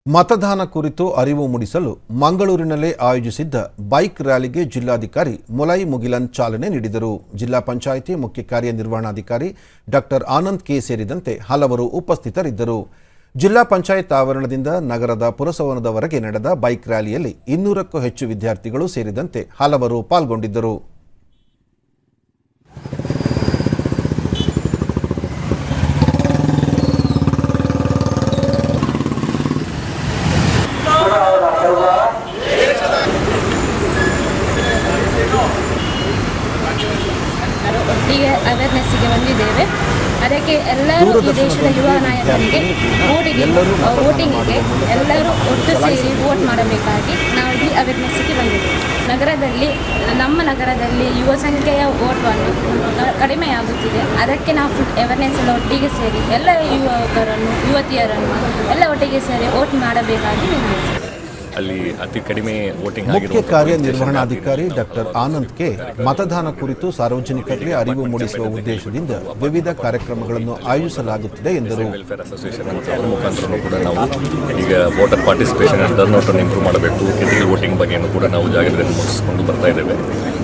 ಮತದಾನ ಕುರಿತು ಅರಿವು ಮೂಡಿಸಲು ಮಂಗಳೂರಿನಲ್ಲಿ ಆಯೋಜಿಸಿದ್ದ ಬೈಕ್ ರ್ಯಾಲಿಗೆ ಜಿಲ್ಲಾಧಿಕಾರಿ ಮುಲೈ ಮುಗಿಲನ್ ಚಾಲನೆ ನೀಡಿದರು. ಜಿಲ್ಲಾ ಪಂಚಾಯಿತಿ ಮುಖ್ಯ ಕಾರ್ಯನಿರ್ವಹಣಾಧಿಕಾರಿ ಡಾಕ್ಟರ್ ಆನಂದ್ ಕೆ ಸೇರಿದಂತೆ ಹಲವರು ಉಪಸ್ಥಿತರಿದ್ದರು. ಜಿಲ್ಲಾ ಪಂಚಾಯತ್ ಆವರಣದಿಂದ ನಗರದ ಪುರಸವನದವರೆಗೆ ನಡೆದ ಬೈಕ್ ರ್ಯಾಲಿಯಲ್ಲಿ 200ಕ್ಕೂ ಹೆಚ್ಚು ವಿದ್ಯಾರ್ಥಿಗಳು ಸೇರಿದಂತೆ ಹಲವರು ಪಾಲ್ಗೊಂಡಿದ್ದರು. ಒಟ್ಟಿಗೆ ಅವೇರ್ನೆಸ್ಸಿಗೆ ಬಂದಿದ್ದೇವೆ. ಅದಕ್ಕೆ ಎಲ್ಲರೂ ಈ ದೇಶದ ಯುವ ನಾಯಕರಿಗೆ ವೋಟಿಂಗಿಗೆ ಎಲ್ಲರೂ ಒಟ್ಟು ಸೇರಿ ವೋಟ್ ಮಾಡಬೇಕಾಗಿ ನಾವು ಈ ಅವೇರ್ನೆಸ್ಸಿಗೆ ಬಂದಿದ್ದೇವೆ. ನಮ್ಮ ನಗರದಲ್ಲಿ ಯುವ ಸಂಖ್ಯೆಯ ವೋಟನ್ನು ಕಡಿಮೆಯಾಗುತ್ತಿದೆ. ಅದಕ್ಕೆ ನಾವು ಫುಲ್ ಅವೇರ್ನೆಸ್ ಎಲ್ಲ ಒಟ್ಟಿಗೆ ಸೇರಿ ಎಲ್ಲ ಯುವಕರನ್ನು ಯುವತಿಯರನ್ನು ಎಲ್ಲ ಒಟ್ಟಿಗೆ ಸೇರಿ ವೋಟ್ ಮಾಡಬೇಕಾಗಿ ವಿನಂತಿ. ಅಲ್ಲಿ ಅತಿ ಕಡಿಮೆ ವೋಟಿಂಗ್ ಮುಖ್ಯ ಕಾರ್ಯನಿರ್ವಹಣಾಧಿಕಾರಿ ಡಾಕ್ಟರ್ ಆನಂದ್ ಕೆ ಮತದಾನ ಕುರಿತು ಸಾರ್ವಜನಿಕರಿಗೆ ಅರಿವು ಮೂಡಿಸುವ ಉದ್ದೇಶದಿಂದ ವಿವಿಧ ಕಾರ್ಯಕ್ರಮಗಳನ್ನು ಆಯೋಜಿಸಲಾಗುತ್ತಿದೆ ಎಂದರು. ವೆಲ್ಫೇರ್ ಅಸೋಸಿಯೇಷನ್ ಮುಖಾಂತರ ಕೂಡ ನಾವು ಈಗ ವೋಟರ್ ಪಾರ್ಟಿಸಿಪೇಷನ್ ಟರ್ನ್ಔಟನ್ನು ಇಂಪ್ರೂವ್ ಮಾಡಬೇಕು, ಇಂಡಿವಿಜುವಲ್ ವೋಟಿಂಗ್ ಬಗ್ಗೆಯೂ ಕೂಡ ನಾವು ಜಾಗ್ರತೆಯನ್ನು ಮೂಡಿಸಿಕೊಂಡು ಬರ್ತಾ ಇದ್ದೇವೆ.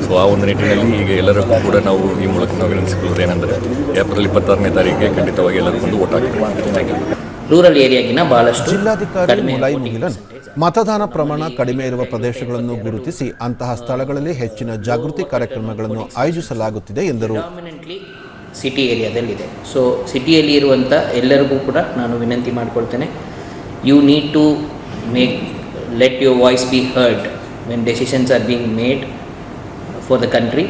ಸೊ ಆ ಒಂದು ನಿಟ್ಟಿನಲ್ಲಿ ಈಗ ಎಲ್ಲರಿಗೂ ಕೂಡ ನಾವು ಈ ಮೂಲಕ ನಾವು ವಿನಂತಿಸಿಕೊಳ್ಳೋದು ಏನಂದರೆ ಏಪ್ರಿಲ್ 26ನೇ ತಾರೀಕಿಗೆ ಖಂಡಿತವಾಗಿ ಎಲ್ಲರೂ ಬಂದು ವೋಟ್ ಹಾಕಬೇಕು. ರೂರಲ್ ಏರಿಯಾಗಿನ ಬಹಳಷ್ಟು ಜಿಲ್ಲಾಧಿಕಾರಿ ಮುಲೈ ಮುಗಿಲನ್ ಮತದಾನ ಪ್ರಮಾಣ ಕಡಿಮೆ ಇರುವ ಪ್ರದೇಶಗಳನ್ನು ಗುರುತಿಸಿ ಅಂತಹ ಸ್ಥಳಗಳಲ್ಲಿ ಹೆಚ್ಚಿನ ಜಾಗೃತಿ ಕಾರ್ಯಕ್ರಮಗಳನ್ನು ಆಯೋಜಿಸಲಾಗುತ್ತಿದೆ ಎಂದರು. ಸಿಟಿ ಏರಿಯಾದಲ್ಲಿದೆ. ಸೊ ಸಿಟಿಯಲ್ಲಿ ಇರುವಂಥ ಎಲ್ಲರಿಗೂ ಕೂಡ ನಾನು ವಿನಂತಿ ಮಾಡಿಕೊಳ್ತೇನೆ, you need to let your voice be heard when decisions are being made for the country.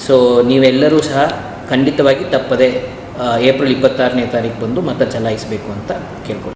So ನೀವೆಲ್ಲರೂ ಸಹ ಖಂಡಿತವಾಗಿ ತಪ್ಪದೆ ಏಪ್ರಿಲ್ 26ನೇ ತಾರೀಕು ಬಂದು ಮತ ಚಲಾಯಿಸಬೇಕು ಅಂತ ಕೇಳ್ಕೊಳ್ತೀನಿ.